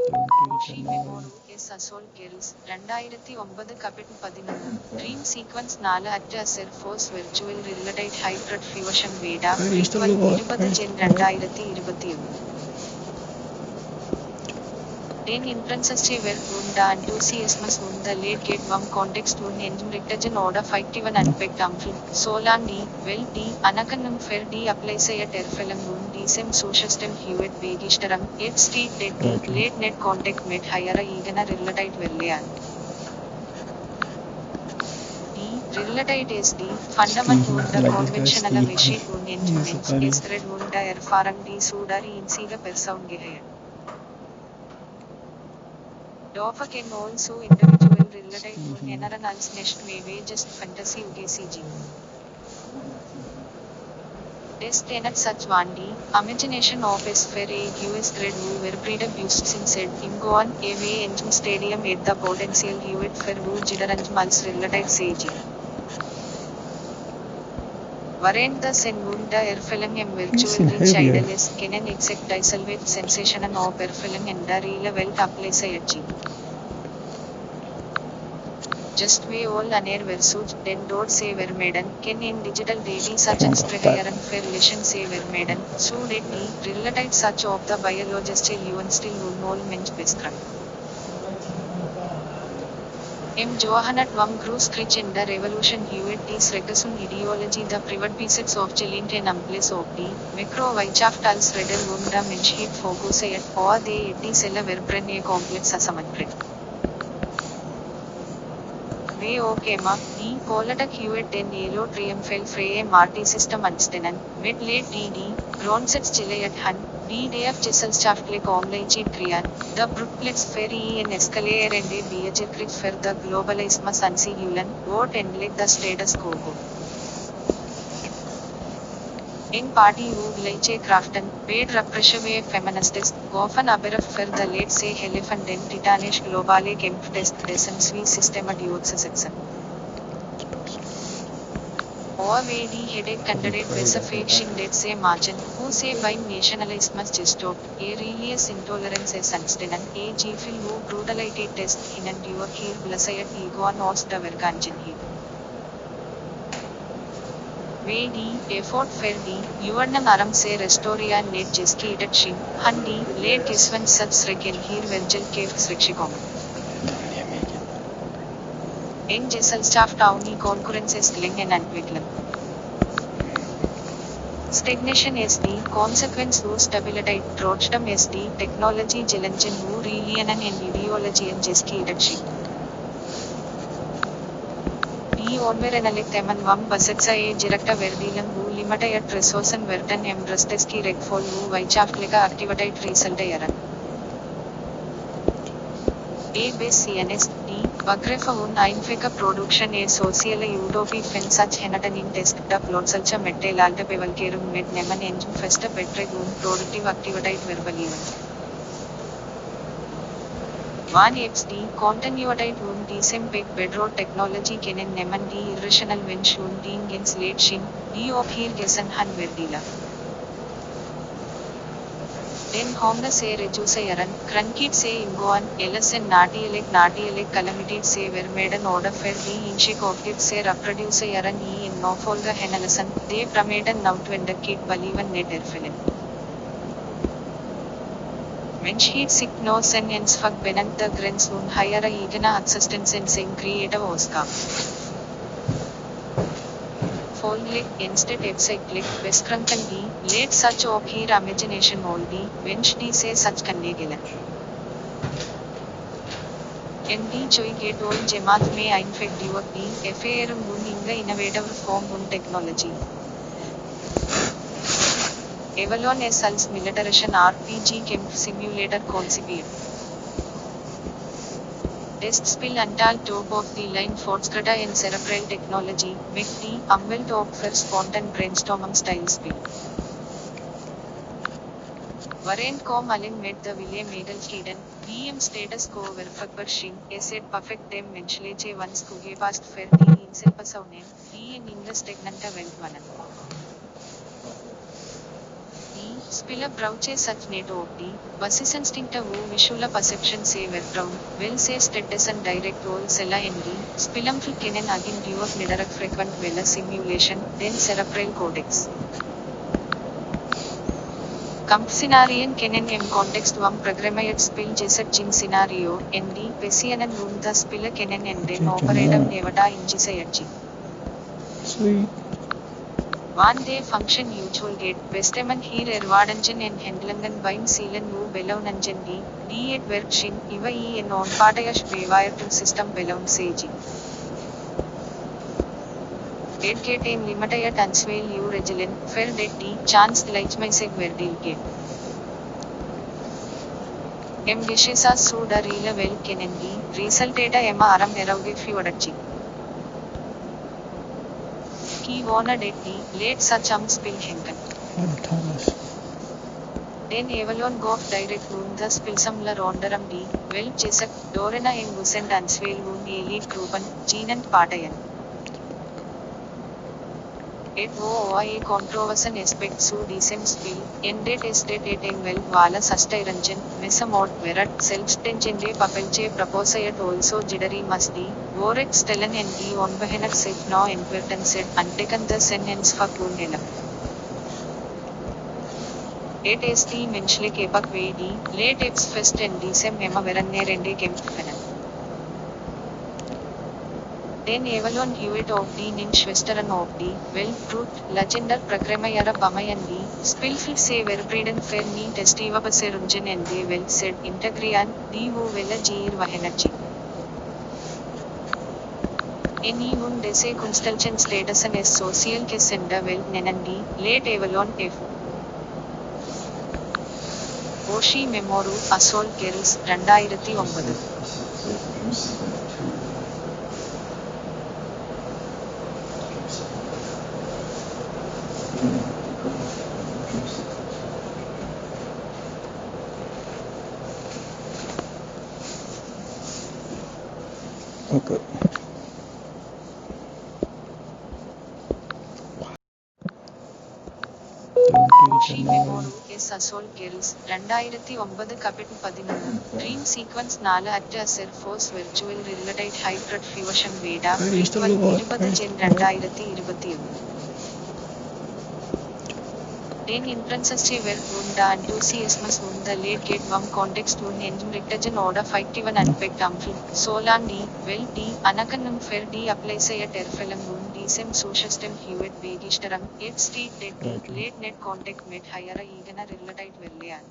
Oshi Memoru is Assault Girls, 2009 Captain 11, Dream Sequence 4 Actors Air Force Virtual Reality Hybrid Fusion Beta, Prequel 20 Gen 2021. 10 inferences were the enthusiasms on the late gate context on engine order 51 unpacked Solan D, well D, Anakanum fair D applies at Erfelam D sem social stem Hewitt Begistaram, 8 street dead D, late net contact met higher egana related verlian. D, related is D, fundamental the conventional vishi on engines, is thread on the erfaran D sudari insiga persound gehe. Doffer can also individual related to Eneranals nest may just fantasy UKCG. Des tenet such one D, imagination of a sphere a US thread who were pre-abused in said Ingoan, AV engine stadium at the potential Hewitt for who Jidaranjmals related sage. Warrant the Senwunda airfilm em virtual reach idle is Kenan exact disalvate sensation and of airfilm and the real welt applies a Just we all unair versus den dot say vermeden, ken in digital daily such as prehayer and fair relation say vermeden, so did me, related such of the biologist UN still all mensch beskran. Johannet Wam Grus Krich in the Revolution Hewitt is Regasun ideology the private pieces of Chilint and Amplis of D, Micro Weichaft als Redel Wunda Menschheap Fogusayat, or they Eddie Sella Verbren a complex asamatred. Way okema, D, Polatak Hewitt and Yellow Triumphal Frey Marty system Anstenan, mid late DD, Gronsets Chile at Hun, DDF Chiselschaftlik Omleichit Krian, the Brookblitz Ferry and Escalator and a Beajekrich for the Globalismus Unsigulan, what ended the status quo. In party who Gleiche Crafton, paid repressive feminists, often aberrant for the late say elephant and titanish globale kemp test descensvi system at section. OVD headache candidate with a fiction that say margin, who say by nationalismus gestot, a religious intolerance is unstenan, a gfil who brutalized test in and your heel blasayat ego nos the verganjin heel. Vedi, effort ferdi, yuvarnan aram se restoria net jeski itatshim, handi, late kisvan such reken here vergel kefts rikshikom. En Jesselstaff towni concurrences gling and antwicklum. Stagnation is the consequence who stability, Trotstam is the technology jelenchen who religion and ideology and jeski itatshim. Onverenalik teman wam basetsa a directa verdilan who limita at resourcen verten embrasteski rekfol who weichaftliga activitate result yaran. A base CNS D, Bagrefa un einfika production a social utopy fin such henatan in test upload such a metal alta pevalkerum med neman engine festa petre un productive activate verbal event. 1xd, continuated un desempeg bedrock technology kenen neman D irrational wench un dingens late shin, D of hier gesen han verdila. Den honda se rejusa yaran, crunkit se ingoan, LSN natielek calamited se vermeden order fer D inchik object se reproduce yaran E in nofolga henalasan, they pramaden now to end kit balivan net erfelen. Menschheit sich no sen ens fag benant the grens un higher egana existence en sen creative oscar. Folglick instead epcyclic vescrantan D, late such of here imagination all D, wench D say such cannegilan. ND joy get all jemaat may einfeg divok D, FAR un inga innovative form un technology. Avalon SL's militarization RPG Camp Simulator conceived. Test spill until top of the line Fortschritte in cerebral technology, MIT, Umwelt top for spontan brainstorming style spill. Variant com Allen made the Ville Medal Kiden, VM status quo verfakbar shing, said perfect them menschleche once kuge past fair D inselpasaunen, D in English tegnanta welt vanan. Spiller brauche such net of D, Basisinstincta wo visual perception se vertraun, well says Teddesen direct role sella ND, Spillamful kenen agin duok nidarak frequent vela simulation, then cerebral cortex. Scenarion kenen em context wam programmayat spill jesset jin scenario, ND, Pesianan room the spiller kenen and then operatum nevada injisayatji. Sweet. One day function usual gate, Westeman hier erwardangen en Hendlangen beim Seelen wo Belaunangen D et Werkshin, Iva en onpatayash bewairtum system Belaun seji. Et gate em limatayat answell u regelen, fer det D, chance gleichmeiseg verdil gate. Em geshesa suda rila well kenendi, resultata ema aram erauge fiodacci. He wanted it late such spill henken. Thomas. Den Avalon gof direct wound the spilsamler onderam D, well chesak, Dorena en Gusend and Swell wound elite gruppen, Jean and Patayan. Et wo a controversial aspect su decent spill, ended estate et em well vala sustainable, mesamod verat, self-tangente papelche proposayat also jidari musdi, voret stellen and D on behenak set no importance set, untaken the sen ends for kunela. Et st menschlich epak vedi, late eps fest and decem emma veranner ende kempfenen. Den Avalon Hewitt of D nin Schwestern of D, well, truth, legender Pragramayara Bamayandi, Spillfit se verbreden fer ni testiva baserungen and they well said integrian, D wo vela geir vahenachi. Any un dese constelchen statusen es social ke senda well nenandi, late Avalon F. Oshi Memoru, Assault Girls, 2009. Okay. Oshi Memoru, S. Assault Girls, 2009 Kapitel 11, Dream Sequence 4 at Air Force Virtual Reality Hybrid Fusion Beta, Frequel 20 Gen 2021. Den Intransesche Werk und der Enthusiasmus und der Late Gate Wam Kontext und Enjumriktagen Order 51 Anpekt Ampel, Solan D, Well D, Anakanum Fair D Applysäet Erfelang und diesem Sochastem Hewitt Begistaram, et State Dead D, Late Net Contact mit Higher Igana Related Verlian.